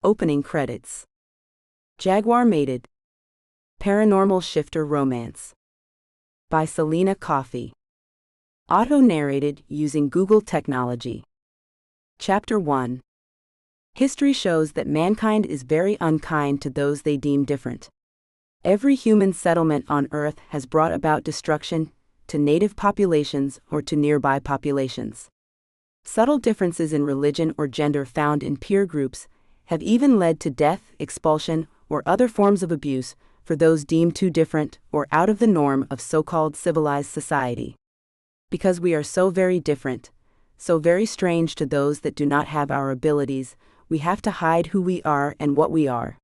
Opening credits. Jaguar mated. Paranormal shifter romance. By Selena Coffey. Auto-narrated using Google technology. Chapter 1. History shows that mankind is very unkind to those they deem different. Every human settlement on Earth has brought about destruction to native populations or to nearby populations. Subtle differences in religion or gender found in peer groups have even led to death, expulsion, or other forms of abuse for those deemed too different or out of the norm of so-called civilized society. Because we are so very different, so very strange to those that do not have our abilities, we have to hide who we are and what we are.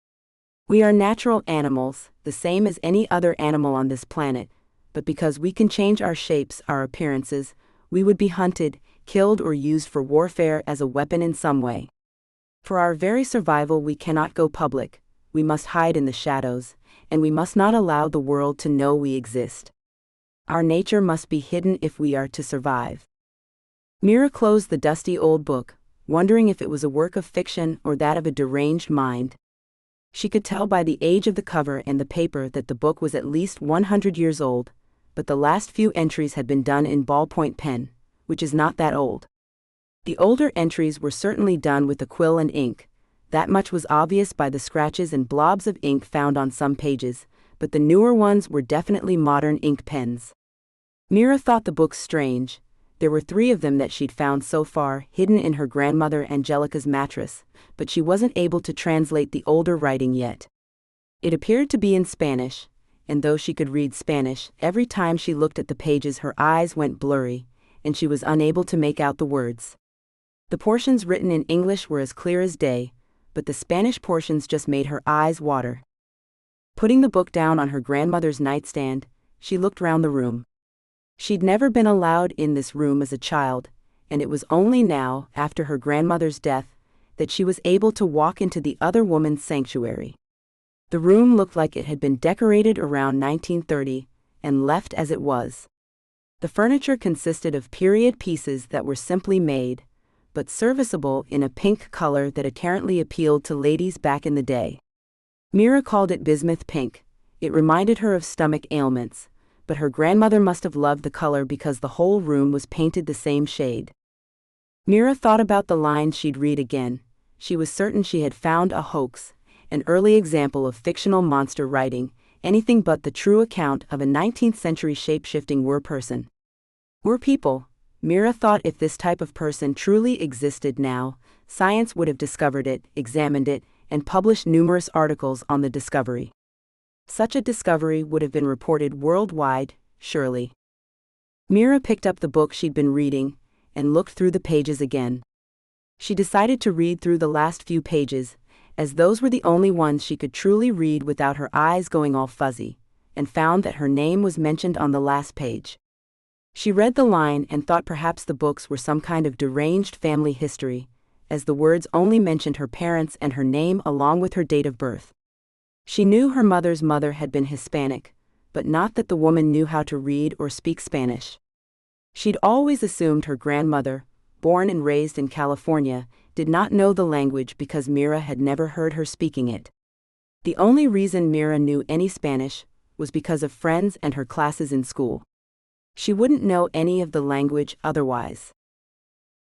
We are natural animals, the same as any other animal on this planet, but because we can change our shapes, our appearances, we would be hunted, killed, or used for warfare as a weapon in some way. For our very survival, we cannot go public, we must hide in the shadows, and we must not allow the world to know we exist. Our nature must be hidden if we are to survive. Mira closed the dusty old book, wondering if it was a work of fiction or that of a deranged mind. She could tell by the age of the cover and the paper that the book was at least 100 years old, but the last few entries had been done in ballpoint pen, which is not that old. The older entries were certainly done with a quill and ink. That much was obvious by the scratches and blobs of ink found on some pages, but the newer ones were definitely modern ink pens. Mira thought the books strange. There were 3 of them that she'd found so far, hidden in her grandmother Angelica's mattress, but she wasn't able to translate the older writing yet. It appeared to be in Spanish, and though she could read Spanish, every time she looked at the pages her eyes went blurry, and she was unable to make out the words. The portions written in English were as clear as day, but the Spanish portions just made her eyes water. Putting the book down on her grandmother's nightstand, she looked round the room. She'd never been allowed in this room as a child, and it was only now, after her grandmother's death, that she was able to walk into the other woman's sanctuary. The room looked like it had been decorated around 1930, and left as it was. The furniture consisted of period pieces that were simply made, but serviceable in a pink color that apparently appealed to ladies back in the day. Mira called it bismuth pink. It reminded her of stomach ailments, but her grandmother must have loved the color because the whole room was painted the same shade. Mira thought about the lines she'd read again. She was certain she had found a hoax, an early example of fictional monster writing, anything but the true account of a 19th century shape-shifting person. People. Mira thought if this type of person truly existed now, science would have discovered it, examined it, and published numerous articles on the discovery. Such a discovery would have been reported worldwide, surely. Mira picked up the book she'd been reading, and looked through the pages again. She decided to read through the last few pages, as those were the only ones she could truly read without her eyes going all fuzzy, and found that her name was mentioned on the last page. She read the line and thought perhaps the books were some kind of deranged family history, as the words only mentioned her parents and her name along with her date of birth. She knew her mother's mother had been Hispanic, but not that the woman knew how to read or speak Spanish. She'd always assumed her grandmother, born and raised in California, did not know the language because Mira had never heard her speaking it. The only reason Mira knew any Spanish was because of friends and her classes in school. She wouldn't know any of the language otherwise.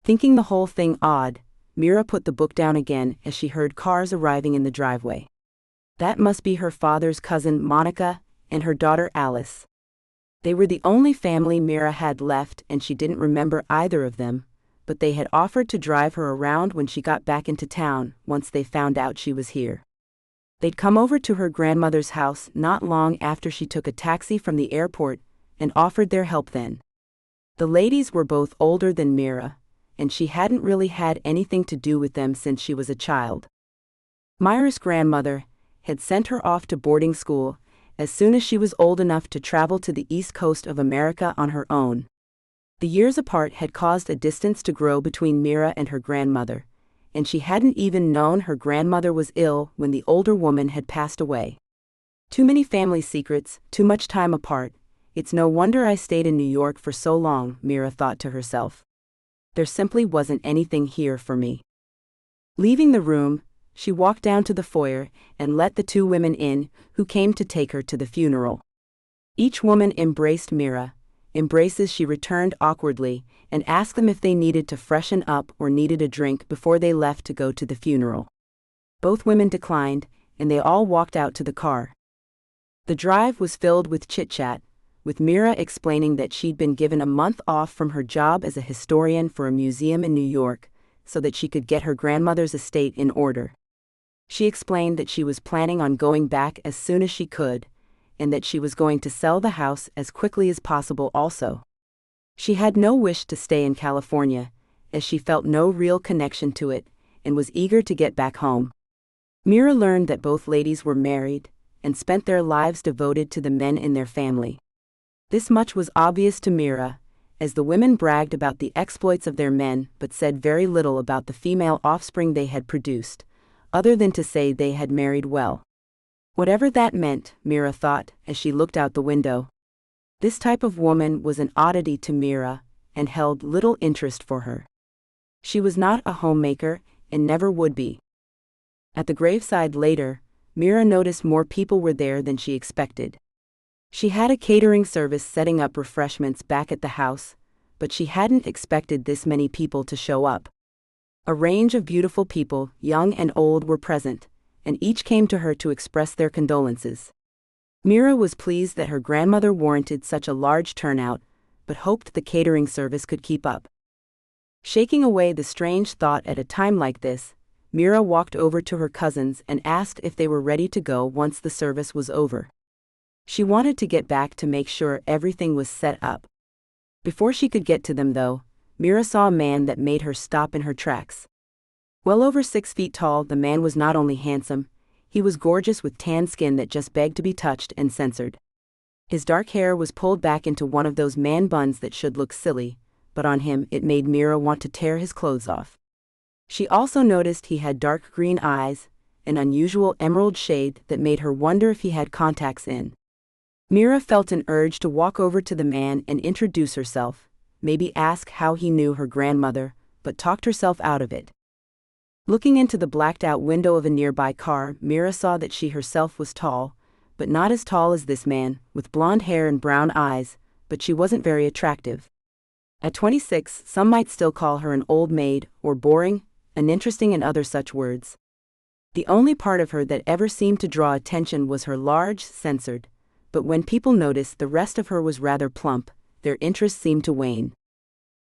Thinking the whole thing odd, Mira put the book down again as she heard cars arriving in the driveway. That must be her father's cousin Monica and her daughter Alice. They were the only family Mira had left, and she didn't remember either of them, but they had offered to drive her around when she got back into town once they found out she was here. They'd come over to her grandmother's house not long after she took a taxi from the airport and offered their help then. The ladies were both older than Mira, and she hadn't really had anything to do with them since she was a child. Mira's grandmother had sent her off to boarding school as soon as she was old enough to travel to the east coast of America on her own. The years apart had caused a distance to grow between Mira and her grandmother, and she hadn't even known her grandmother was ill when the older woman had passed away. Too many family secrets, too much time apart. It's no wonder I stayed in New York for so long, Mira thought to herself. There simply wasn't anything here for me. Leaving the room, she walked down to the foyer and let the two women in who came to take her to the funeral. Each woman embraced Mira, embraces she returned awkwardly, and asked them if they needed to freshen up or needed a drink before they left to go to the funeral. Both women declined, and they all walked out to the car. The drive was filled with chit-chat, with Mira explaining that she'd been given a month off from her job as a historian for a museum in New York, so that she could get her grandmother's estate in order. She explained that she was planning on going back as soon as she could, and that she was going to sell the house as quickly as possible also. She had no wish to stay in California, as she felt no real connection to it, and was eager to get back home. Mira learned that both ladies were married, and spent their lives devoted to the men in their family. This much was obvious to Mira, as the women bragged about the exploits of their men but said very little about the female offspring they had produced, other than to say they had married well. Whatever that meant, Mira thought, as she looked out the window. This type of woman was an oddity to Mira, and held little interest for her. She was not a homemaker, and never would be. At the graveside later, Mira noticed more people were there than she expected. She had a catering service setting up refreshments back at the house, but she hadn't expected this many people to show up. A range of beautiful people, young and old, were present, and each came to her to express their condolences. Mira was pleased that her grandmother warranted such a large turnout, but hoped the catering service could keep up. Shaking away the strange thought at a time like this, Mira walked over to her cousins and asked if they were ready to go once the service was over. She wanted to get back to make sure everything was set up. Before she could get to them, though, Mira saw a man that made her stop in her tracks. Well over 6 feet tall, the man was not only handsome, he was gorgeous with tan skin that just begged to be touched and censored. His dark hair was pulled back into one of those man buns that should look silly, but on him it made Mira want to tear his clothes off. She also noticed he had dark green eyes, an unusual emerald shade that made her wonder if he had contacts in. Mira felt an urge to walk over to the man and introduce herself, maybe ask how he knew her grandmother, but talked herself out of it. Looking into the blacked-out window of a nearby car, Mira saw that she herself was tall, but not as tall as this man, with blonde hair and brown eyes, but she wasn't very attractive. At 26, some might still call her an old maid, or boring, uninteresting, and other such words. The only part of her that ever seemed to draw attention was her large, censored, but when people noticed the rest of her was rather plump, their interest seemed to wane.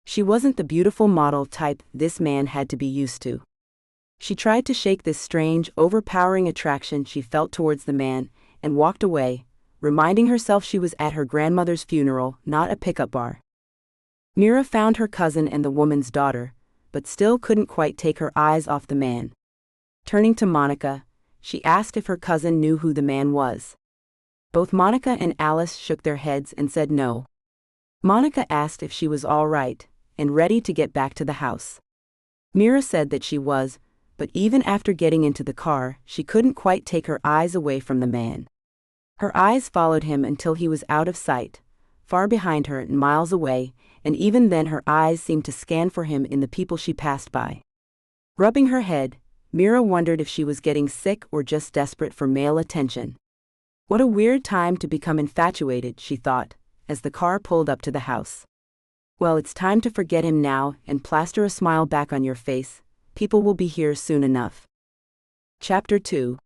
She wasn't the beautiful model type this man had to be used to. She tried to shake this strange, overpowering attraction she felt towards the man, and walked away, reminding herself she was at her grandmother's funeral, not a pickup bar. Mira found her cousin and the woman's daughter, but still couldn't quite take her eyes off the man. Turning to Monica, she asked if her cousin knew who the man was. Both Monica and Alice shook their heads and said no. Monica asked if she was all right, and ready to get back to the house. Mira said that she was, but even after getting into the car, she couldn't quite take her eyes away from the man. Her eyes followed him until he was out of sight, far behind her and miles away, and even then her eyes seemed to scan for him in the people she passed by. Rubbing her head, Mira wondered if she was getting sick or just desperate for male attention. What a weird time to become infatuated, she thought, as the car pulled up to the house. Well, it's time to forget him now and plaster a smile back on your face. People will be here soon enough. Chapter 2.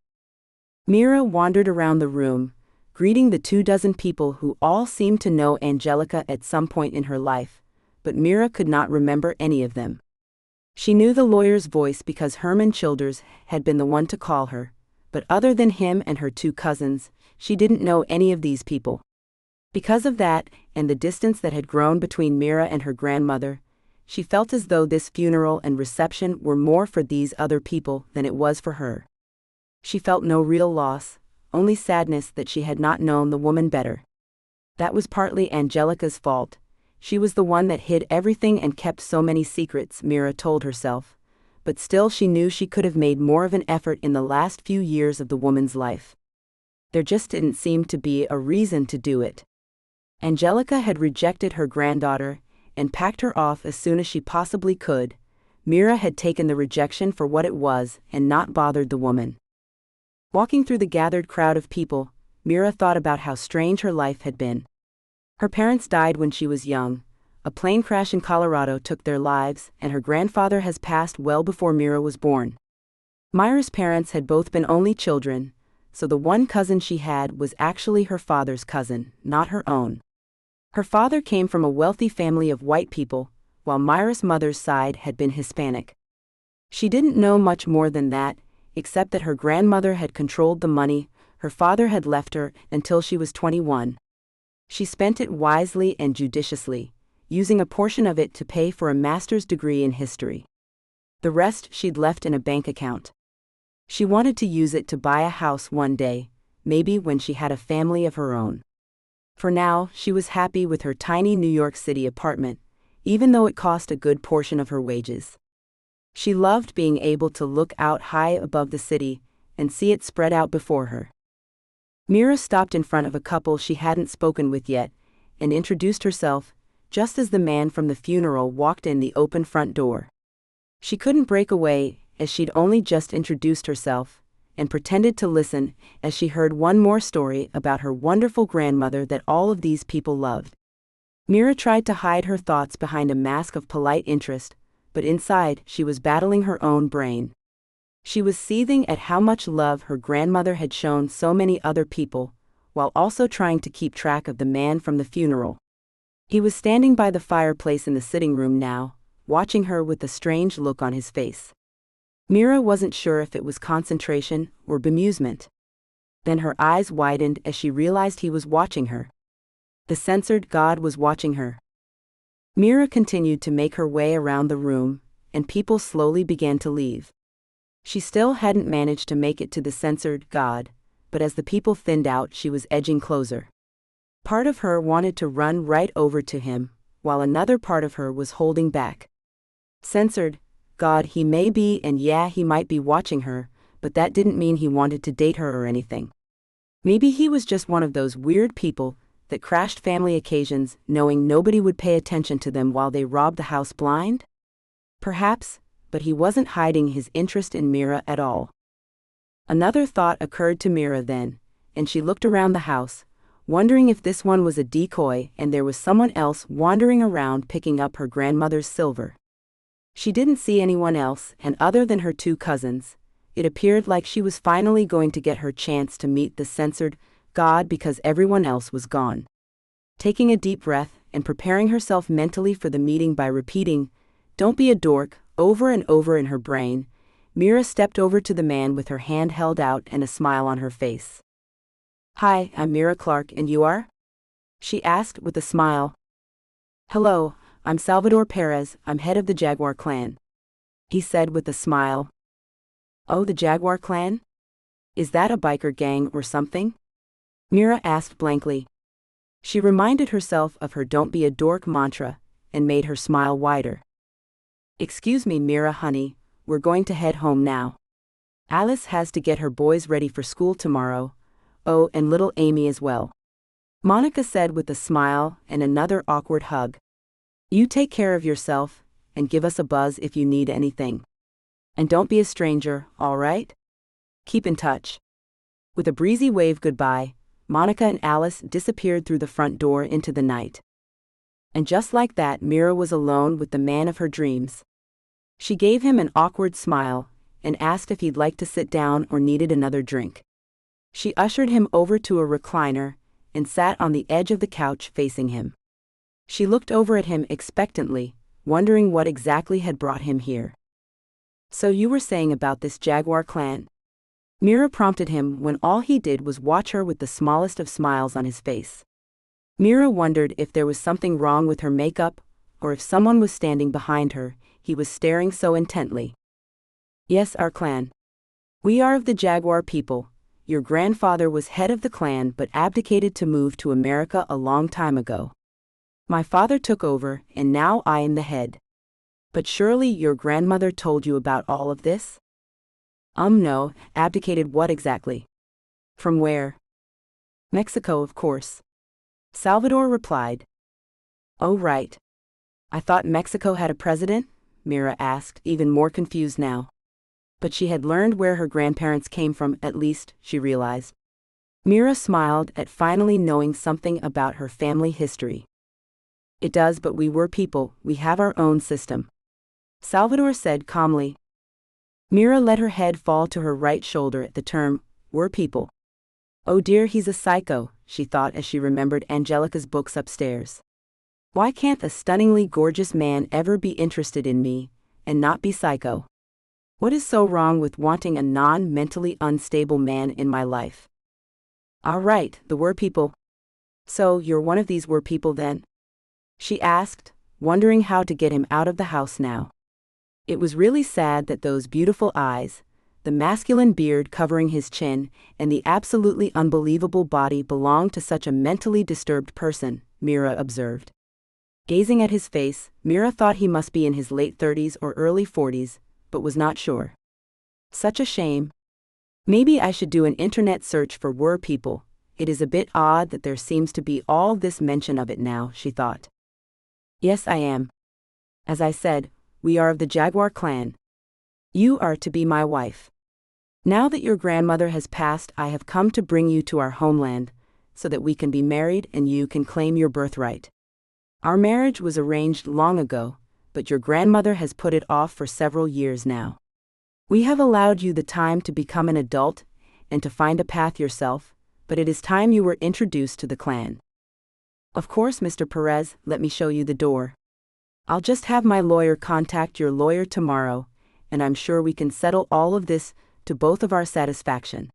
Mira wandered around the room, greeting the 24 people who all seemed to know Angelica at some point in her life, but Mira could not remember any of them. She knew the lawyer's voice because Herman Childers had been the one to call her, but other than him and her 2 cousins, she didn't know any of these people. Because of that, and the distance that had grown between Mira and her grandmother, she felt as though this funeral and reception were more for these other people than it was for her. She felt no real loss, only sadness that she had not known the woman better. That was partly Angelica's fault. She was the one that hid everything and kept so many secrets, Mira told herself, but still she knew she could have made more of an effort in the last few years of the woman's life. There just didn't seem to be a reason to do it. Angelica had rejected her granddaughter and packed her off as soon as she possibly could, Mira had taken the rejection for what it was and not bothered the woman. Walking through the gathered crowd of people, Mira thought about how strange her life had been. Her parents died when she was young. A plane crash in Colorado took their lives, and her grandfather has passed well before Mira was born. Mira's parents had both been only children, so the one cousin she had was actually her father's cousin, not her own. Her father came from a wealthy family of white people, while Mira's mother's side had been Hispanic. She didn't know much more than that, except that her grandmother had controlled the money her father had left her until she was 21. She spent it wisely and judiciously, using a portion of it to pay for a master's degree in history. The rest she'd left in a bank account. She wanted to use it to buy a house one day, maybe when she had a family of her own. For now, she was happy with her tiny New York City apartment, even though it cost a good portion of her wages. She loved being able to look out high above the city and see it spread out before her. Mira stopped in front of a couple she hadn't spoken with yet and introduced herself, just as the man from the funeral walked in the open front door. She couldn't break away, as she'd only just introduced herself, and pretended to listen as she heard one more story about her wonderful grandmother that all of these people loved. Mira tried to hide her thoughts behind a mask of polite interest, but inside she was battling her own brain. She was seething at how much love her grandmother had shown so many other people, while also trying to keep track of the man from the funeral. He was standing by the fireplace in the sitting room now, watching her with a strange look on his face. Mira wasn't sure if it was concentration or bemusement. Then her eyes widened as she realized he was watching her. The censored God was watching her. Mira continued to make her way around the room, and people slowly began to leave. She still hadn't managed to make it to the censored God, but as the people thinned out, she was edging closer. Part of her wanted to run right over to him, while another part of her was holding back. Censored God he may be, and yeah, he might be watching her, but that didn't mean he wanted to date her or anything. Maybe he was just one of those weird people that crashed family occasions knowing nobody would pay attention to them while they robbed the house blind? Perhaps, but he wasn't hiding his interest in Mira at all. Another thought occurred to Mira then, and she looked around the house, wondering if this one was a decoy and there was someone else wandering around picking up her grandmother's silver. She didn't see anyone else, and other than her two cousins, it appeared like she was finally going to get her chance to meet the censored God because everyone else was gone. Taking a deep breath and preparing herself mentally for the meeting by repeating, "Don't be a dork," over and over in her brain, Mira stepped over to the man with her hand held out and a smile on her face. "Hi, I'm Mira Clark, and you are?" she asked with a smile. "Hello, I'm Salvador Perez, I'm head of the Jaguar clan," he said with a smile. "Oh, the Jaguar clan? Is that a biker gang or something?" Mira asked blankly. She reminded herself of her "don't be a dork" mantra, and made her smile wider. "Excuse me, Mira honey, we're going to head home now. Alice has to get her boys ready for school tomorrow, oh, and little Amy as well," Monica said with a smile and another awkward hug. "You take care of yourself, and give us a buzz if you need anything. And don't be a stranger, all right? Keep in touch." With a breezy wave goodbye, Monica and Alice disappeared through the front door into the night. And just like that, Mira was alone with the man of her dreams. She gave him an awkward smile and asked if he'd like to sit down or needed another drink. She ushered him over to a recliner and sat on the edge of the couch facing him. She looked over at him expectantly, wondering what exactly had brought him here. "So you were saying about this Jaguar clan?" Mira prompted him when all he did was watch her with the smallest of smiles on his face. Mira wondered if there was something wrong with her makeup, or if someone was standing behind her, he was staring so intently. "Yes, our clan. We are of the Jaguar people. Your grandfather was head of the clan but abdicated to move to America a long time ago. My father took over, and now I am the head. But surely your grandmother told you about all of this?" No, abdicated what exactly?" "From where?" "Mexico, of course," Salvador replied. "Oh right. I thought Mexico had a president, Mira asked, even more confused now. But she had learned where her grandparents came from, at least, she realized. Mira smiled at finally knowing something about her family history. It does, but we were people, we have our own system. Salvador said calmly. Mira let her head fall to her right shoulder at the term, "we're people." Oh dear, he's a psycho, she thought as she remembered Angelica's books upstairs. Why can't a stunningly gorgeous man ever be interested in me, and not be psycho? What is so wrong with wanting a non-mentally unstable man in my life? All right, the we're people. So, you're one of these we're people then? She asked, wondering how to get him out of the house now. It was really sad that those beautiful eyes, the masculine beard covering his chin, and the absolutely unbelievable body belonged to such a mentally disturbed person, Mira observed. Gazing at his face, Mira thought he must be in his late 30s or early 40s, but was not sure. Such a shame. Maybe I should do an internet search for "were people." It is a bit odd that there seems to be all this mention of it now, she thought. Yes, I am. As I said, we are of the Jaguar clan. You are to be my wife. Now that your grandmother has passed, I have come to bring you to our homeland, so that we can be married and you can claim your birthright. Our marriage was arranged long ago, but your grandmother has put it off for several years now. We have allowed you the time to become an adult and to find a path yourself, but it is time you were introduced to the clan. Of course, Mr. Perez, let me show you the door. I'll just have my lawyer contact your lawyer tomorrow, and I'm sure we can settle all of this to both of our satisfaction.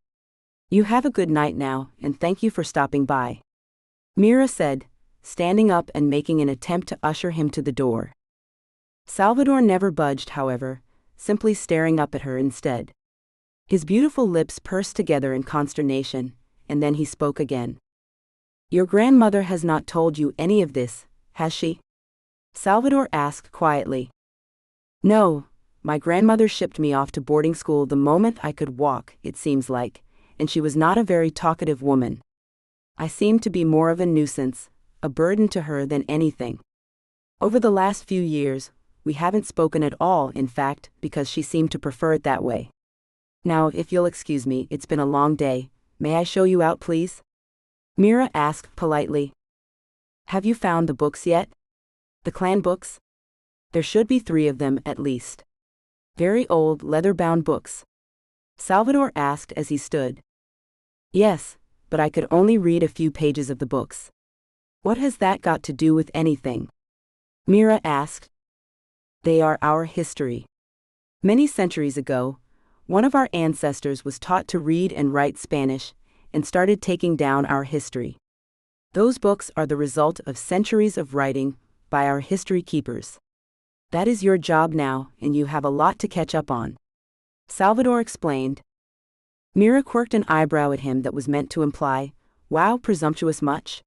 You have a good night now, and thank you for stopping by. Mira said, standing up and making an attempt to usher him to the door. Salvador never budged, however, simply staring up at her instead. His beautiful lips pursed together in consternation, and then he spoke again. Your grandmother has not told you any of this, has she? Salvador asked quietly. No, my grandmother shipped me off to boarding school the moment I could walk, it seems like, and she was not a very talkative woman. I seemed to be more of a nuisance, a burden to her than anything. Over the last few years, we haven't spoken at all, in fact, because she seemed to prefer it that way. Now, if you'll excuse me, it's been a long day. May I show you out, please? Mira asked politely. Have you found the books yet? The clan books? There should be 3 of them at least. Very old, leather-bound books. Salvador asked as he stood. Yes, but I could only read a few pages of the books. What has that got to do with anything? Mira asked. They are our history. Many centuries ago, one of our ancestors was taught to read and write Spanish, and started taking down our history. Those books are the result of centuries of writing by our history keepers. That is your job now, and you have a lot to catch up on. Salvador explained. Mira quirked an eyebrow at him that was meant to imply, wow, presumptuous much?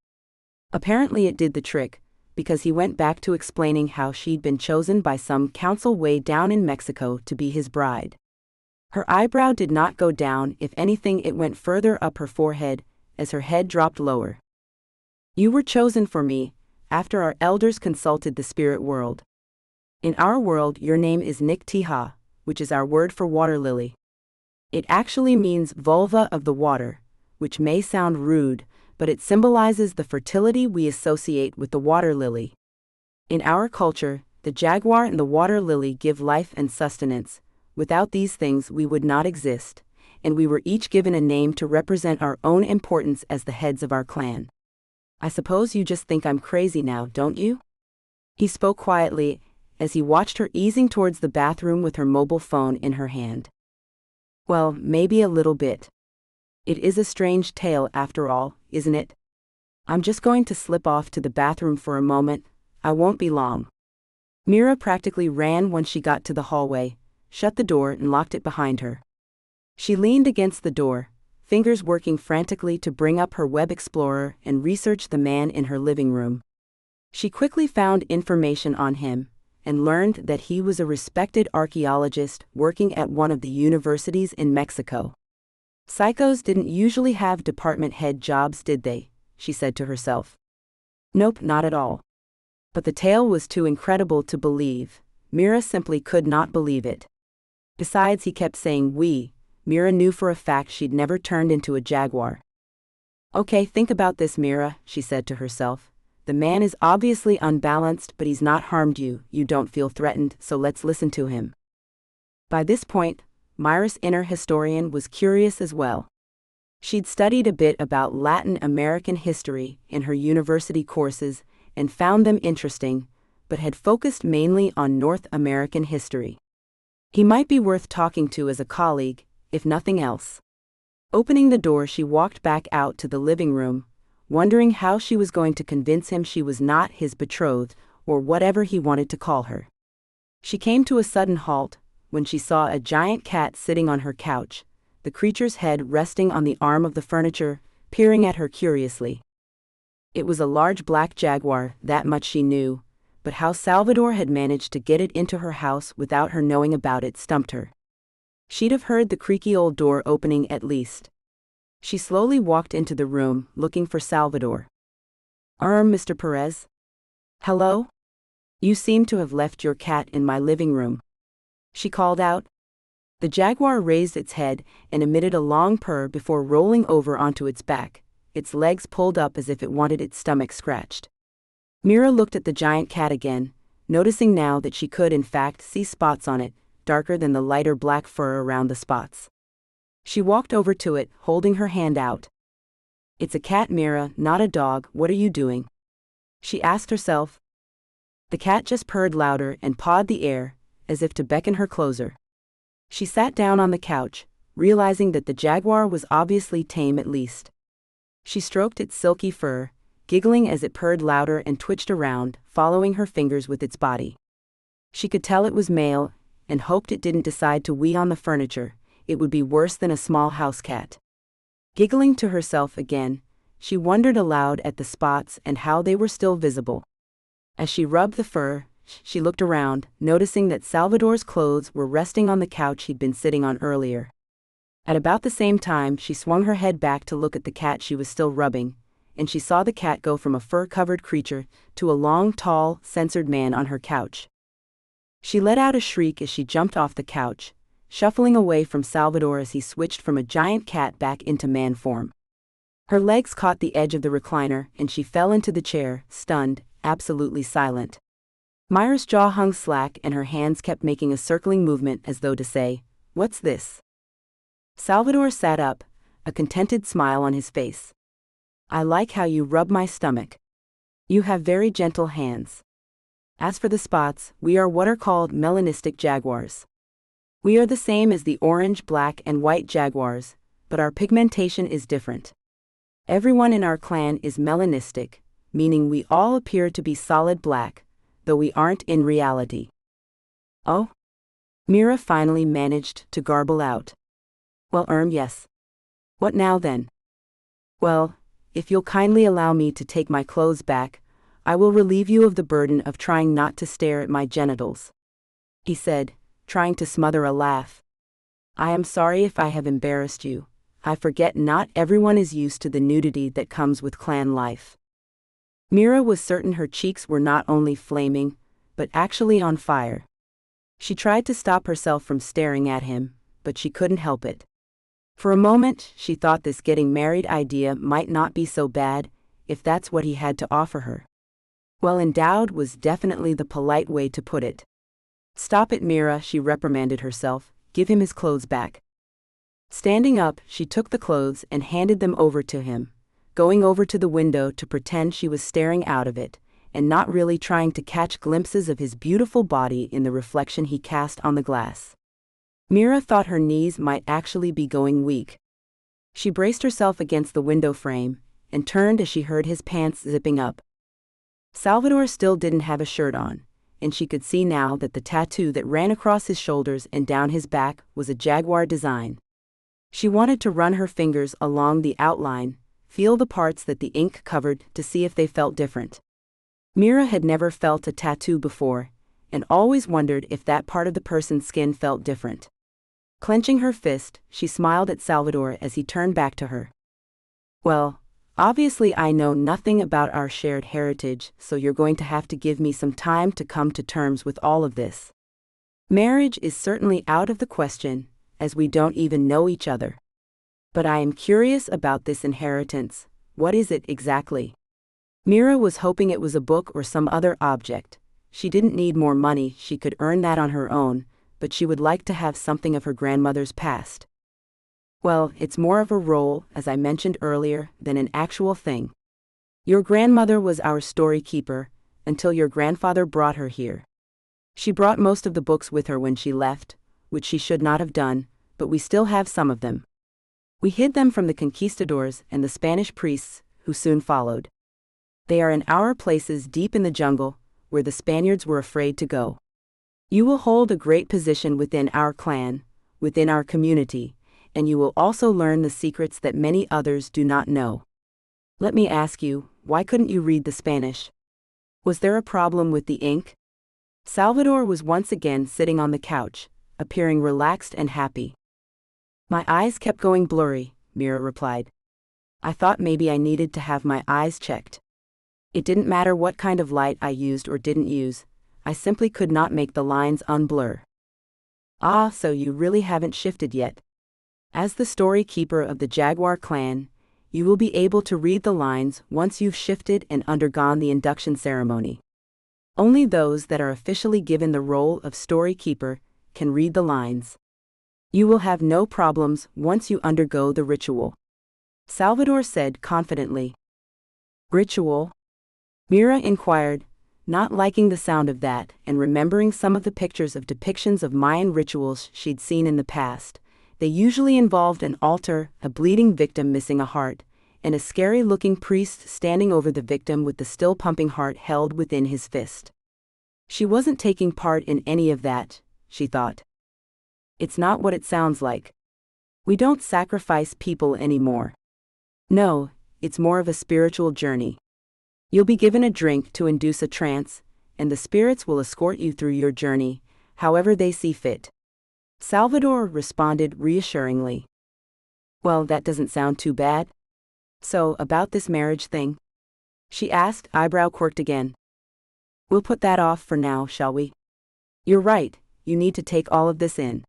Apparently it did the trick, because he went back to explaining how she'd been chosen by some council way down in Mexico to be his bride. Her eyebrow did not go down, if anything it went further up her forehead, as her head dropped lower. You were chosen for me, after our elders consulted the spirit world. In our world your name is Nik-Tiha, which is our word for water lily. It actually means vulva of the water, which may sound rude, but it symbolizes the fertility we associate with the water lily. In our culture, the jaguar and the water lily give life and sustenance. Without these things we would not exist, and we were each given a name to represent our own importance as the heads of our clan. I suppose you just think I'm crazy now, don't you? He spoke quietly, as he watched her easing towards the bathroom with her mobile phone in her hand. Well, maybe a little bit. It is a strange tale after all, isn't it? I'm just going to slip off to the bathroom for a moment, I won't be long. Mira practically ran when she got to the hallway, shut the door and locked it behind her. She leaned against the door, fingers working frantically to bring up her web explorer and research the man in her living room. She quickly found information on him, and learned that he was a respected archaeologist working at one of the universities in Mexico. Psychos didn't usually have department head jobs, did they? She said to herself. Nope, not at all. But the tale was too incredible to believe. Mira simply could not believe it. Besides, he kept saying we. Mira knew for a fact she'd never turned into a jaguar. Okay, think about this, Mira, she said to herself. The man is obviously unbalanced, but he's not harmed you. You don't feel threatened, so let's listen to him. By this point, Mira's inner historian was curious as well. She'd studied a bit about Latin American history in her university courses and found them interesting, but had focused mainly on North American history. He might be worth talking to as a colleague, if nothing else. Opening the door, she walked back out to the living room, wondering how she was going to convince him she was not his betrothed, or whatever he wanted to call her. She came to a sudden halt when she saw a giant cat sitting on her couch, the creature's head resting on the arm of the furniture, peering at her curiously. It was a large black jaguar, that much she knew, but how Salvador had managed to get it into her house without her knowing about it stumped her. She'd have heard the creaky old door opening at least. She slowly walked into the room, looking for Salvador. Mr. Perez? Hello? You seem to have left your cat in my living room. She called out. The jaguar raised its head and emitted a long purr before rolling over onto its back, its legs pulled up as if it wanted its stomach scratched. Mira looked at the giant cat again, noticing now that she could in fact see spots on it, darker than the lighter black fur around the spots. She walked over to it, holding her hand out. It's a cat, Mira, not a dog. What are you doing? She asked herself. The cat just purred louder and pawed the air, as if to beckon her closer. She sat down on the couch, realizing that the jaguar was obviously tame at least. She stroked its silky fur, giggling as it purred louder and twitched around, following her fingers with its body. She could tell it was male, and hoped it didn't decide to wee on the furniture. It would be worse than a small house cat. Giggling to herself again, she wondered aloud at the spots and how they were still visible. As she rubbed the fur, she looked around, noticing that Salvador's clothes were resting on the couch he'd been sitting on earlier. At about the same time, she swung her head back to look at the cat she was still rubbing, and she saw the cat go from a fur-covered creature to a long, tall, censored man on her couch. She let out a shriek as she jumped off the couch, shuffling away from Salvador as he switched from a giant cat back into man form. Her legs caught the edge of the recliner and she fell into the chair, stunned, absolutely silent. Mira's jaw hung slack and her hands kept making a circling movement as though to say, "What's this?" Salvador sat up, a contented smile on his face. "I like how you rub my stomach. You have very gentle hands. As for the spots, we are what are called melanistic jaguars. We are the same as the orange, black, and white jaguars, but our pigmentation is different. Everyone in our clan is melanistic, meaning we all appear to be solid black, though we aren't in reality." "Oh?" Mira finally managed to garble out. "Well, yes. What now then?" "Well, if you'll kindly allow me to take my clothes back, I will relieve you of the burden of trying not to stare at my genitals," he said, trying to smother a laugh. "I am sorry if I have embarrassed you. I forget not everyone is used to the nudity that comes with clan life." Mira was certain her cheeks were not only flaming, but actually on fire. She tried to stop herself from staring at him, but she couldn't help it. For a moment, she thought this getting married idea might not be so bad, if that's what he had to offer her. Well endowed was definitely the polite way to put it. "Stop it, Mira," she reprimanded herself. "Give him his clothes back." Standing up, she took the clothes and handed them over to him, going over to the window to pretend she was staring out of it, and not really trying to catch glimpses of his beautiful body in the reflection he cast on the glass. Mira thought her knees might actually be going weak. She braced herself against the window frame, and turned as she heard his pants zipping up. Salvador still didn't have a shirt on, and she could see now that the tattoo that ran across his shoulders and down his back was a jaguar design. She wanted to run her fingers along the outline, feel the parts that the ink covered to see if they felt different. Mira had never felt a tattoo before, and always wondered if that part of the person's skin felt different. Clenching her fist, she smiled at Salvador as he turned back to her. "Well, obviously I know nothing about our shared heritage, so you're going to have to give me some time to come to terms with all of this," Marriage is certainly out of the question, as we don't even know each other. But I am curious about this inheritance. What is it exactly? Mira was hoping it was a book or some other object. She didn't need more money, she could earn that on her own, but she would like to have something of her grandmother's past. Well, it's more of a role, as I mentioned earlier, than an actual thing. Your grandmother was our story keeper, until your grandfather brought her here. She brought most of the books with her when she left, which she should not have done, but we still have some of them. We hid them from the conquistadors and the Spanish priests, who soon followed. They are in our places deep in the jungle, where the Spaniards were afraid to go. You will hold a great position within our clan, within our community, and you will also learn the secrets that many others do not know. Let me ask you, why couldn't you read the Spanish? Was there a problem with the ink? Salvador was once again sitting on the couch, appearing relaxed and happy. My eyes kept going blurry, Mira replied. I thought maybe I needed to have my eyes checked. It didn't matter what kind of light I used or didn't use, I simply could not make the lines unblur. Ah, so you really haven't shifted yet. As the story keeper of the Jaguar clan, you will be able to read the lines once you've shifted and undergone the induction ceremony. Only those that are officially given the role of story keeper can read the lines. You will have no problems once you undergo the ritual. Salvador said confidently. Ritual? Mira inquired, not liking the sound of that and remembering some of the pictures of depictions of Mayan rituals she'd seen in the past. They usually involved an altar, a bleeding victim missing a heart, and a scary-looking priest standing over the victim with the still-pumping heart held within his fist. She wasn't taking part in any of that, she thought. It's not what it sounds like. We don't sacrifice people anymore. No, it's more of a spiritual journey. You'll be given a drink to induce a trance, and the spirits will escort you through your journey, however they see fit. Salvador responded reassuringly. Well, that doesn't sound too bad. So, about this marriage thing? She asked, eyebrow quirked again. We'll put that off for now, shall we? You're right, you need to take all of this in.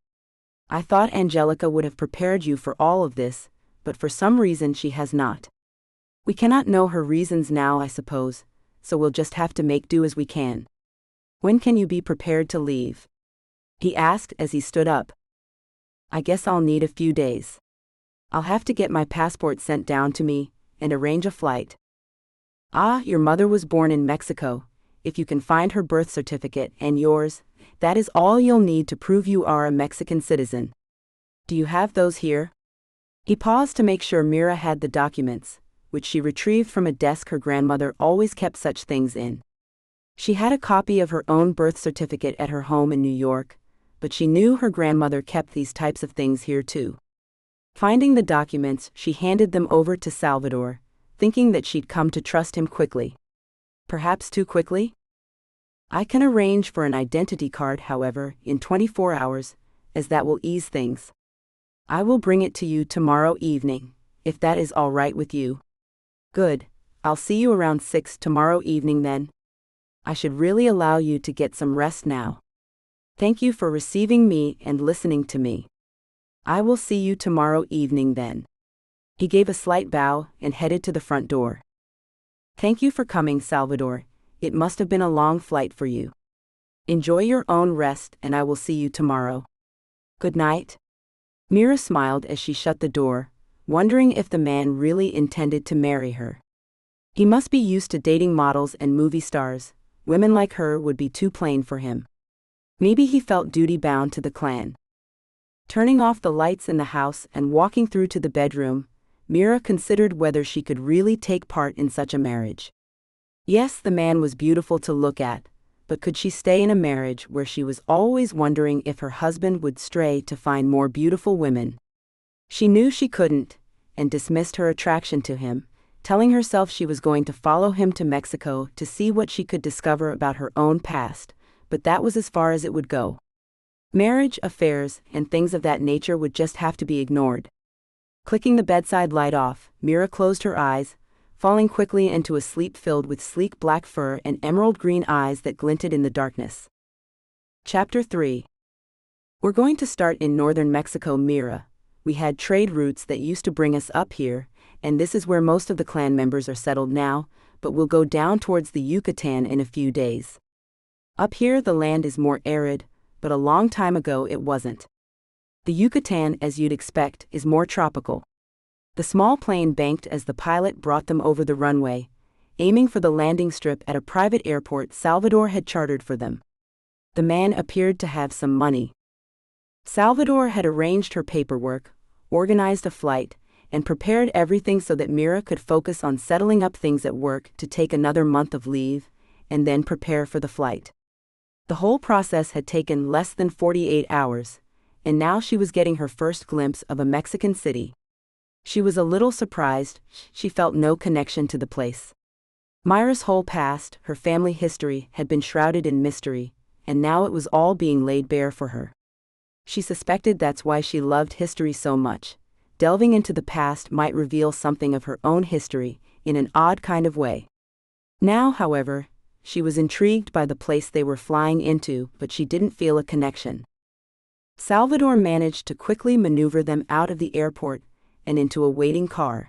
I thought Angelica would have prepared you for all of this, but for some reason she has not. We cannot know her reasons now, I suppose, so we'll just have to make do as we can. When can you be prepared to leave? He asked as he stood up. I guess I'll need a few days. I'll have to get my passport sent down to me, and arrange a flight. Ah, your mother was born in Mexico. If you can find her birth certificate and yours, that is all you'll need to prove you are a Mexican citizen. Do you have those here? He paused to make sure Mira had the documents, which she retrieved from a desk her grandmother always kept such things in. She had a copy of her own birth certificate at her home in New York, but she knew her grandmother kept these types of things here too. Finding the documents, she handed them over to Salvador, thinking that she'd come to trust him quickly. Perhaps too quickly? I can arrange for an identity card, however, in 24 hours, as that will ease things. I will bring it to you tomorrow evening, if that is all right with you. Good, I'll see you around 6 tomorrow evening then. I should really allow you to get some rest now. Thank you for receiving me and listening to me. I will see you tomorrow evening then. He gave a slight bow and headed to the front door. Thank you for coming, Salvador. It must have been a long flight for you. Enjoy your own rest and I will see you tomorrow. Good night. Mira smiled as she shut the door, wondering if the man really intended to marry her. He must be used to dating models and movie stars. Women like her would be too plain for him. Maybe he felt duty-bound to the clan. Turning off the lights in the house and walking through to the bedroom, Mira considered whether she could really take part in such a marriage. Yes, the man was beautiful to look at, but could she stay in a marriage where she was always wondering if her husband would stray to find more beautiful women? She knew she couldn't, and dismissed her attraction to him, telling herself she was going to follow him to Mexico to see what she could discover about her own past, but that was as far as it would go. Marriage, affairs, and things of that nature would just have to be ignored. Clicking the bedside light off, Mira closed her eyes, falling quickly into a sleep filled with sleek black fur and emerald green eyes that glinted in the darkness. Chapter 3. We're going to start in northern Mexico, Mira. We had trade routes that used to bring us up here, and this is where most of the clan members are settled now, but we'll go down towards the Yucatan in a few days. Up here the land is more arid, but a long time ago it wasn't. The Yucatan, as you'd expect, is more tropical. The small plane banked as the pilot brought them over the runway, aiming for the landing strip at a private airport Salvador had chartered for them. The man appeared to have some money. Salvador had arranged her paperwork, organized a flight, and prepared everything so that Mira could focus on settling up things at work to take another month of leave, and then prepare for the flight. The whole process had taken less than 48 hours, and now she was getting her first glimpse of a Mexican city. She was a little surprised. She felt no connection to the place. Mira's whole past, her family history, had been shrouded in mystery, and now it was all being laid bare for her. She suspected that's why she loved history so much. Delving into the past might reveal something of her own history, in an odd kind of way. Now, however, she was intrigued by the place they were flying into, but she didn't feel a connection. Salvador managed to quickly maneuver them out of the airport and into a waiting car.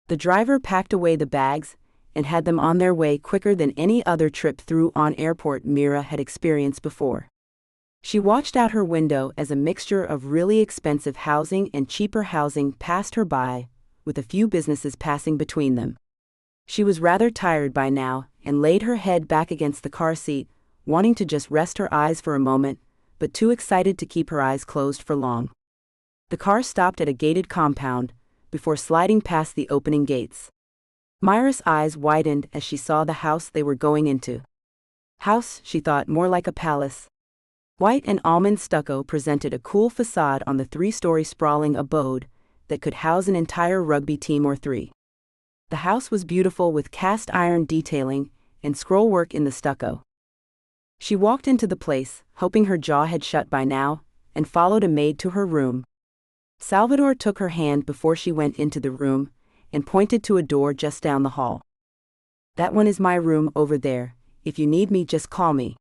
The driver packed away the bags and had them on their way quicker than any other trip through an airport Mira had experienced before. She watched out her window as a mixture of really expensive housing and cheaper housing passed her by, with a few businesses passing between them. She was rather tired by now and laid her head back against the car seat, wanting to just rest her eyes for a moment, but too excited to keep her eyes closed for long. The car stopped at a gated compound, before sliding past the opening gates. Mira's eyes widened as she saw the house they were going into. House, she thought, more like a palace. White and almond stucco presented a cool facade on the three-story sprawling abode that could house an entire rugby team or three. The house was beautiful with cast iron detailing and scrollwork in the stucco. She walked into the place, hoping her jaw had shut by now, and followed a maid to her room. Salvador took her hand before she went into the room and pointed to a door just down the hall. "That one is my room over there. If you need me, just call me.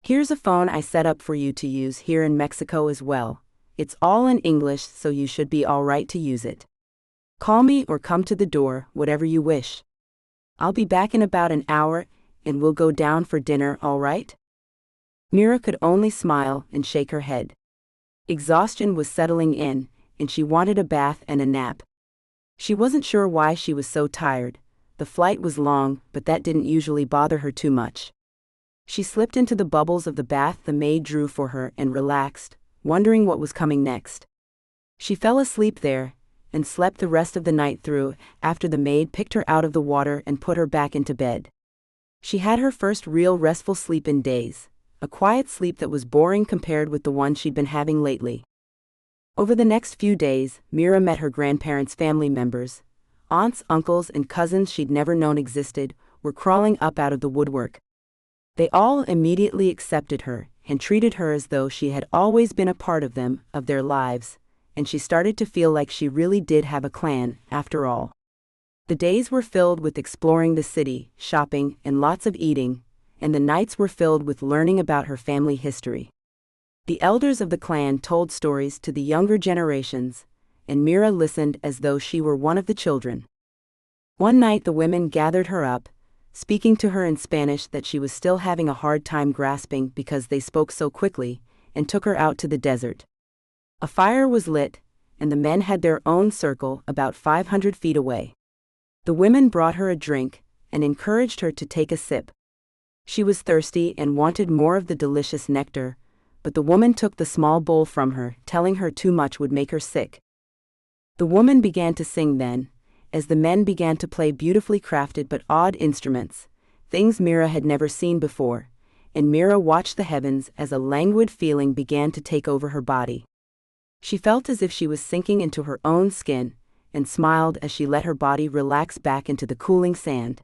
Here's a phone I set up for you to use here in Mexico as well. It's all in English, so you should be all right to use it. Call me or come to the door, whatever you wish. I'll be back in about an hour, and we'll go down for dinner, all right?" Mira could only smile and shake her head. Exhaustion was settling in, and she wanted a bath and a nap. She wasn't sure why she was so tired. The flight was long, but that didn't usually bother her too much. She slipped into the bubbles of the bath the maid drew for her and relaxed, wondering what was coming next. She fell asleep there, and slept the rest of the night through after the maid picked her out of the water and put her back into bed. She had her first real restful sleep in days, a quiet sleep that was boring compared with the one she'd been having lately. Over the next few days, Mira met her grandparents' family members. Aunts, uncles, and cousins she'd never known existed were crawling up out of the woodwork. They all immediately accepted her and treated her as though she had always been a part of them, of their lives, and she started to feel like she really did have a clan, after all. The days were filled with exploring the city, shopping, and lots of eating, and the nights were filled with learning about her family history. The elders of the clan told stories to the younger generations, and Mira listened as though she were one of the children. One night the women gathered her up, speaking to her in Spanish that she was still having a hard time grasping because they spoke so quickly, and took her out to the desert. A fire was lit, and the men had their own circle about 500 feet away. The women brought her a drink, and encouraged her to take a sip. She was thirsty and wanted more of the delicious nectar, but the woman took the small bowl from her, telling her too much would make her sick. The woman began to sing then, as the men began to play beautifully crafted but odd instruments, things Mira had never seen before, and Mira watched the heavens as a languid feeling began to take over her body. She felt as if she was sinking into her own skin, and smiled as she let her body relax back into the cooling sand.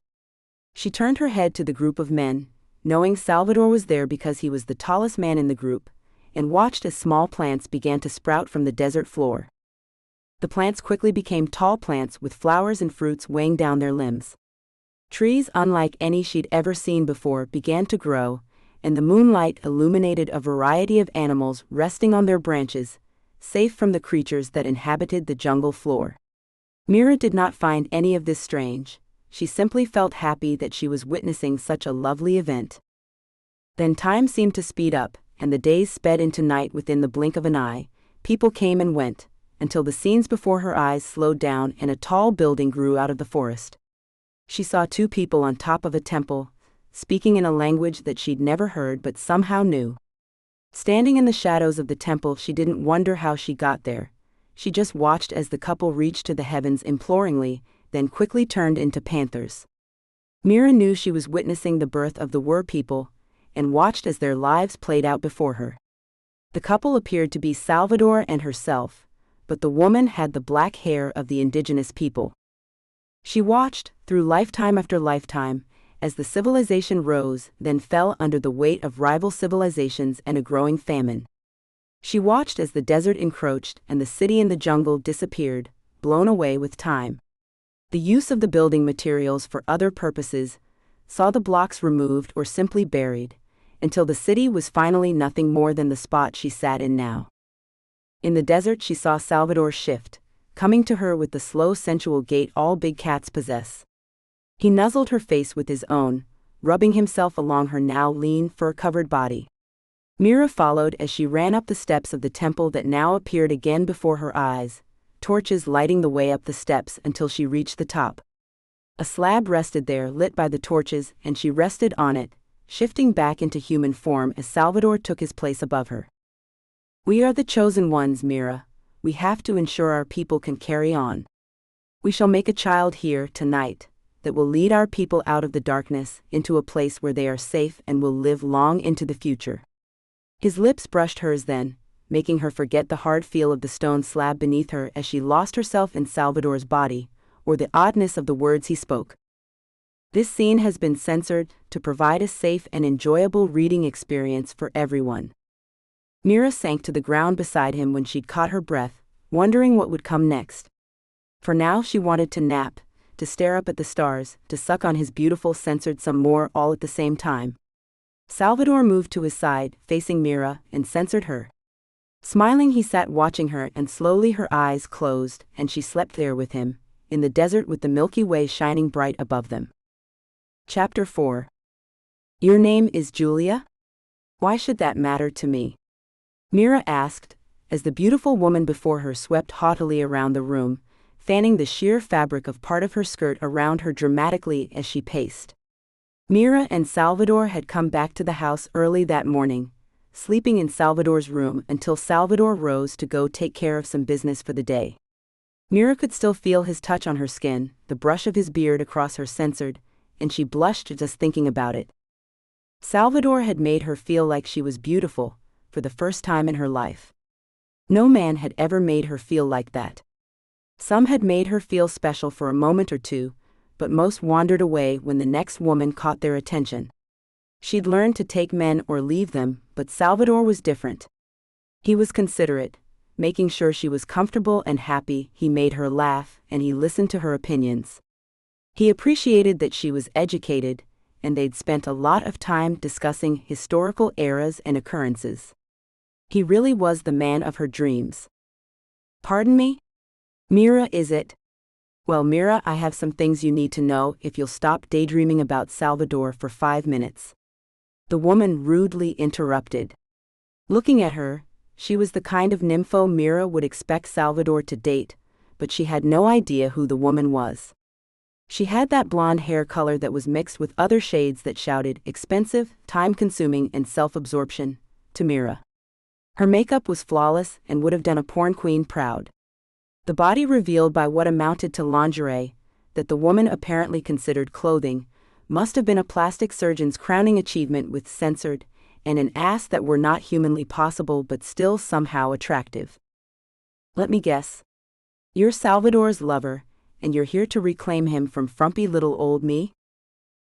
She turned her head to the group of men, knowing Salvador was there because he was the tallest man in the group, and watched as small plants began to sprout from the desert floor. The plants quickly became tall plants with flowers and fruits weighing down their limbs. Trees unlike any she'd ever seen before began to grow, and the moonlight illuminated a variety of animals resting on their branches, safe from the creatures that inhabited the jungle floor. Mira did not find any of this strange. She simply felt happy that she was witnessing such a lovely event. Then time seemed to speed up, and the days sped into night within the blink of an eye. People came and went, until the scenes before her eyes slowed down and a tall building grew out of the forest. She saw two people on top of a temple, speaking in a language that she'd never heard but somehow knew. Standing in the shadows of the temple, she didn't wonder how she got there. She just watched as the couple reached to the heavens imploringly, then quickly turned into panthers. Mira knew she was witnessing the birth of the Wur people, and watched as their lives played out before her. The couple appeared to be Salvador and herself, but the woman had the black hair of the indigenous people. She watched, through lifetime after lifetime, as the civilization rose, then fell under the weight of rival civilizations and a growing famine. She watched as the desert encroached and the city in the jungle disappeared, blown away with time. The use of the building materials for other purposes saw the blocks removed or simply buried, until the city was finally nothing more than the spot she sat in now. In the desert she saw Salvador shift, coming to her with the slow sensual gait all big cats possess. He nuzzled her face with his own, rubbing himself along her now lean, fur-covered body. Mira followed as she ran up the steps of the temple that now appeared again before her eyes, torches lighting the way up the steps until she reached the top. A slab rested there, lit by the torches, and she rested on it, shifting back into human form as Salvador took his place above her. "We are the chosen ones, Mira. We have to ensure our people can carry on. We shall make a child here, tonight, that will lead our people out of the darkness into a place where they are safe and will live long into the future." His lips brushed hers then, making her forget the hard feel of the stone slab beneath her as she lost herself in Salvador's body, or the oddness of the words he spoke. This scene has been censored to provide a safe and enjoyable reading experience for everyone. Mira sank to the ground beside him when she'd caught her breath, wondering what would come next. For now she wanted to nap, to stare up at the stars, to suck on his beautiful censored some more all at the same time. Salvador moved to his side, facing Mira, and censored her. Smiling, he sat watching her, and slowly her eyes closed, and she slept there with him, in the desert with the Milky Way shining bright above them. Chapter 4. "Your name is Julia? Why should that matter to me?" Mira asked, as the beautiful woman before her swept haughtily around the room, fanning the sheer fabric of part of her skirt around her dramatically as she paced. Mira and Salvador had come back to the house early that morning, sleeping in Salvador's room until Salvador rose to go take care of some business for the day. Mira could still feel his touch on her skin, the brush of his beard across her censored, and she blushed just thinking about it. Salvador had made her feel like she was beautiful, for the first time in her life. No man had ever made her feel like that. Some had made her feel special for a moment or two, but most wandered away when the next woman caught their attention. She'd learned to take men or leave them, but Salvador was different. He was considerate, making sure she was comfortable and happy. He made her laugh, and he listened to her opinions. He appreciated that she was educated, and they'd spent a lot of time discussing historical eras and occurrences. He really was the man of her dreams. "Pardon me? Mira, is it?" "Well, Mira, I have some things you need to know if you'll stop daydreaming about Salvador for 5 minutes. The woman rudely interrupted. Looking at her, she was the kind of nympho Mira would expect Salvador to date, but she had no idea who the woman was. She had that blonde hair color that was mixed with other shades that shouted expensive, time-consuming, and self-absorption to Mira. Her makeup was flawless and would have done a porn queen proud. The body revealed by what amounted to lingerie, that the woman apparently considered clothing, must have been a plastic surgeon's crowning achievement, with censored, and an ass that were not humanly possible but still somehow attractive. "Let me guess. You're Salvador's lover, and you're here to reclaim him from frumpy little old me?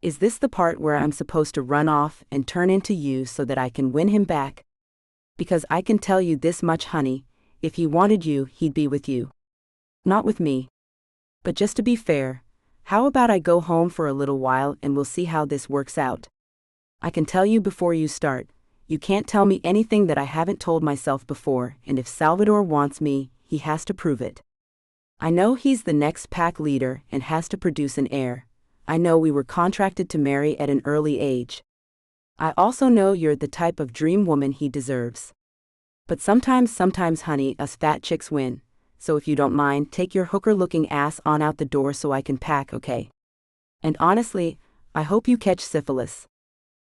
Is this the part where I'm supposed to run off and turn into you so that I can win him back? Because I can tell you this much, honey, if he wanted you, he'd be with you. Not with me. But just to be fair, how about I go home for a little while and we'll see how this works out?" I can tell you before you start, you can't tell me anything that I haven't told myself before, and if Salvador wants me, he has to prove it. I know he's the next pack leader and has to produce an heir. I know we were contracted to marry at an early age. I also know you're the type of dream woman he deserves. But sometimes honey, us fat chicks win, so if you don't mind, take your hooker-looking ass on out the door so I can pack, okay? And honestly, I hope you catch syphilis.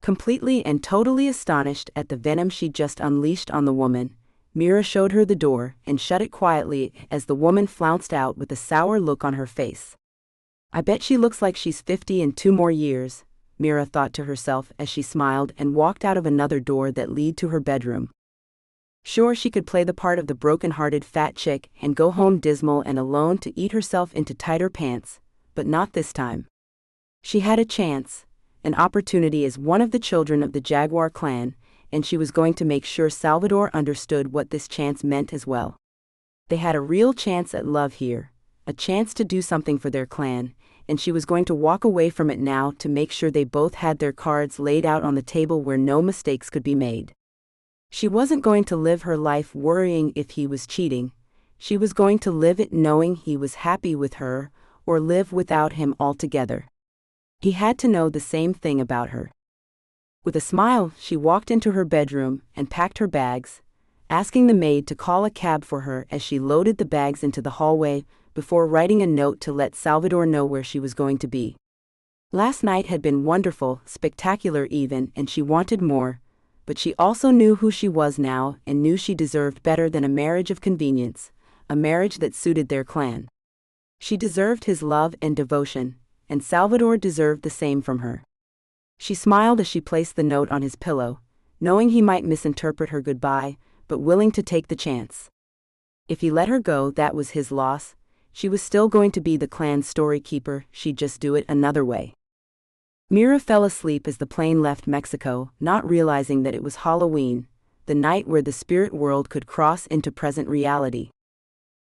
Completely and totally astonished at the venom she'd just unleashed on the woman, Mira showed her the door and shut it quietly as the woman flounced out with a sour look on her face. I bet she looks like she's 50 in 2 more years, Mira thought to herself as she smiled and walked out of another door that led to her bedroom. Sure, she could play the part of the broken-hearted fat chick and go home dismal and alone to eat herself into tighter pants, but not this time. She had a chance, an opportunity as one of the children of the Jaguar clan, and she was going to make sure Salvador understood what this chance meant as well. They had a real chance at love here, a chance to do something for their clan, and she was going to walk away from it now to make sure they both had their cards laid out on the table where no mistakes could be made. She wasn't going to live her life worrying if he was cheating. She was going to live it knowing he was happy with her, or live without him altogether. He had to know the same thing about her. With a smile, she walked into her bedroom and packed her bags, asking the maid to call a cab for her as she loaded the bags into the hallway before writing a note to let Salvador know where she was going to be. Last night had been wonderful, spectacular even, and she wanted more, but she also knew who she was now and knew she deserved better than a marriage of convenience, a marriage that suited their clan. She deserved his love and devotion, and Salvador deserved the same from her. She smiled as she placed the note on his pillow, knowing he might misinterpret her goodbye, but willing to take the chance. If he let her go, that was his loss. She was still going to be the clan's story keeper, she'd just do it another way. Mira fell asleep as the plane left Mexico, not realizing that it was Halloween, the night where the spirit world could cross into present reality.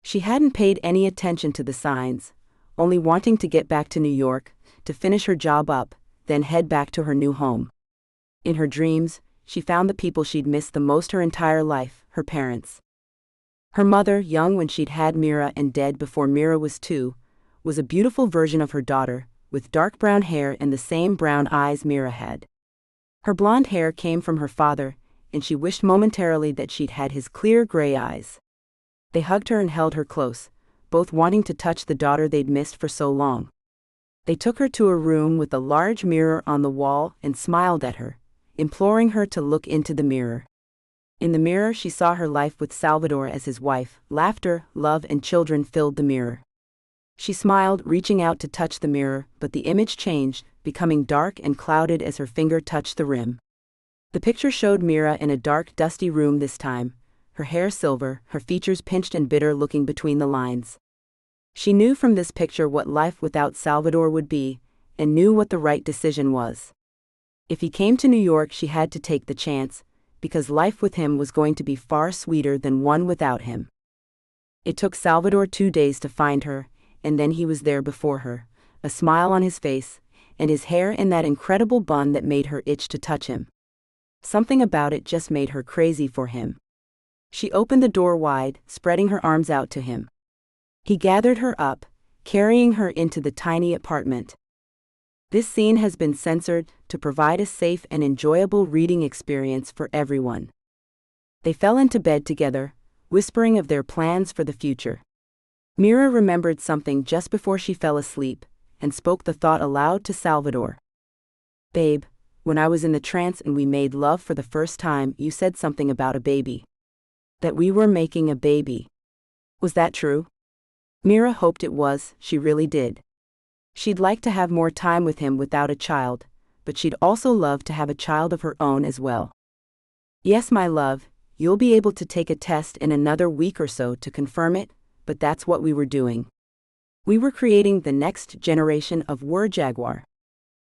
She hadn't paid any attention to the signs, only wanting to get back to New York, to finish her job up, then head back to her new home. In her dreams, she found the people she'd missed the most her entire life, her parents. Her mother, young when she'd had Mira and dead before Mira was 2, was a beautiful version of her daughter, with dark brown hair and the same brown eyes Mira had. Her blonde hair came from her father, and she wished momentarily that she'd had his clear gray eyes. They hugged her and held her close, both wanting to touch the daughter they'd missed for so long. They took her to a room with a large mirror on the wall and smiled at her, imploring her to look into the mirror. In the mirror she saw her life with Salvador as his wife. Laughter, love and children filled the mirror. She smiled, reaching out to touch the mirror, but the image changed, becoming dark and clouded as her finger touched the rim. The picture showed Mira in a dark, dusty room this time, her hair silver, her features pinched and bitter looking between the lines. She knew from this picture what life without Salvador would be, and knew what the right decision was. If he came to New York, she had to take the chance, because life with him was going to be far sweeter than one without him. It took Salvador 2 days to find her, and then he was there before her, a smile on his face, and his hair in that incredible bun that made her itch to touch him. Something about it just made her crazy for him. She opened the door wide, spreading her arms out to him. He gathered her up, carrying her into the tiny apartment. This scene has been censored to provide a safe and enjoyable reading experience for everyone. They fell into bed together, whispering of their plans for the future. Mira remembered something just before she fell asleep, and spoke the thought aloud to Salvador. "Babe, when I was in the trance and we made love for the first time, you said something about a baby. That we were making a baby. Was that true?" Mira hoped it was, she really did. She'd like to have more time with him without a child, but she'd also love to have a child of her own as well. "Yes, my love, you'll be able to take a test in another week or so to confirm it, but that's what we were doing. We were creating the next generation of Jaguar.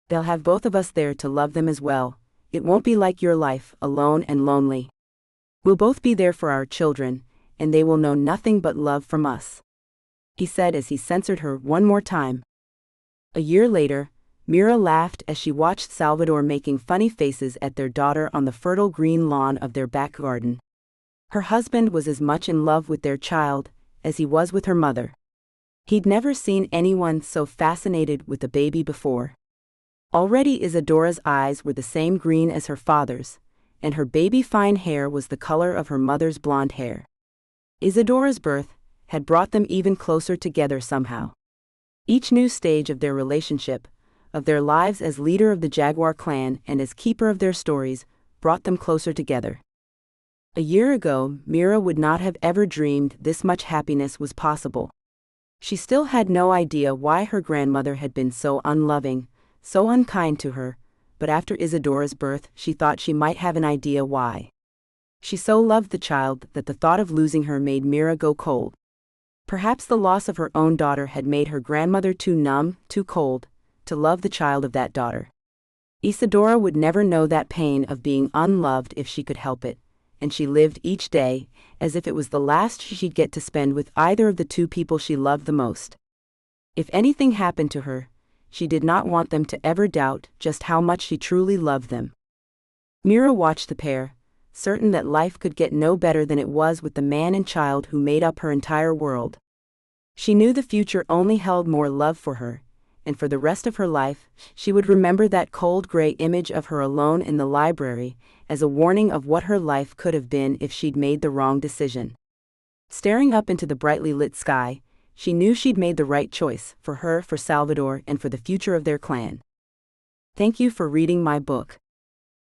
They'll have both of us there to love them as well. It won't be like your life, alone and lonely. We'll both be there for our children, and they will know nothing but love from us," he said as he censored her one more time. A year later, Mira laughed as she watched Salvador making funny faces at their daughter on the fertile green lawn of their back garden. Her husband was as much in love with their child as he was with her mother. He'd never seen anyone so fascinated with a baby before. Already Isadora's eyes were the same green as her father's, and her baby-fine hair was the color of her mother's blonde hair. Isadora's birth had brought them even closer together somehow. Each new stage of their relationship, of their lives as leader of the Jaguar clan and as keeper of their stories, brought them closer together. A year ago, Mira would not have ever dreamed this much happiness was possible. She still had no idea why her grandmother had been so unloving, so unkind to her, but after Isadora's birth she thought she might have an idea why. She so loved the child that the thought of losing her made Mira go cold. Perhaps the loss of her own daughter had made her grandmother too numb, too cold, to love the child of that daughter. Isadora would never know that pain of being unloved if she could help it, and she lived each day as if it was the last she'd get to spend with either of the two people she loved the most. If anything happened to her, she did not want them to ever doubt just how much she truly loved them. Mira watched the pair, certain that life could get no better than it was with the man and child who made up her entire world. She knew the future only held more love for her, and for the rest of her life, she would remember that cold gray image of her alone in the library as a warning of what her life could have been if she'd made the wrong decision. Staring up into the brightly lit sky, she knew she'd made the right choice, for her, for Salvador, and for the future of their clan. Thank you for reading my book.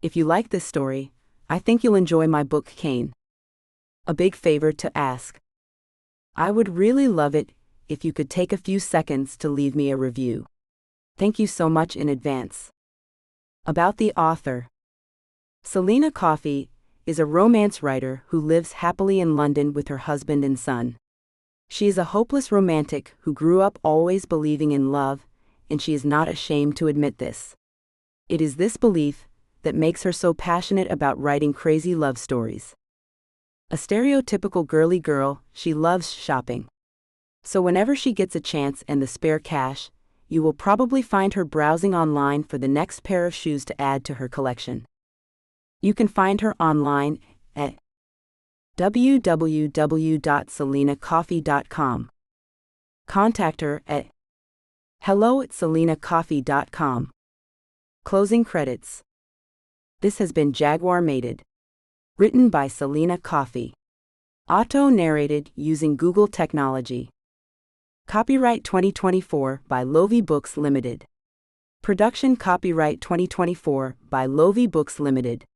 If you like this story, I think you'll enjoy my book Cain. A big favor to ask. I would really love it if you could take a few seconds to leave me a review. Thank you so much in advance. About the author. Selena Coffey is a romance writer who lives happily in London with her husband and son. She is a hopeless romantic who grew up always believing in love, and she is not ashamed to admit this. It is this belief that makes her so passionate about writing crazy love stories. A stereotypical girly girl, she loves shopping. So whenever she gets a chance and the spare cash, you will probably find her browsing online for the next pair of shoes to add to her collection. You can find her online at www.selenacoffey.com. Contact her at hello@selenacoffey.com. Closing credits. This has been Jaguar Mated. Written by Selena Coffey. Auto-narrated using Google technology. Copyright 2024 by Lovey Books Limited. Production copyright 2024 by Lovey Books Limited.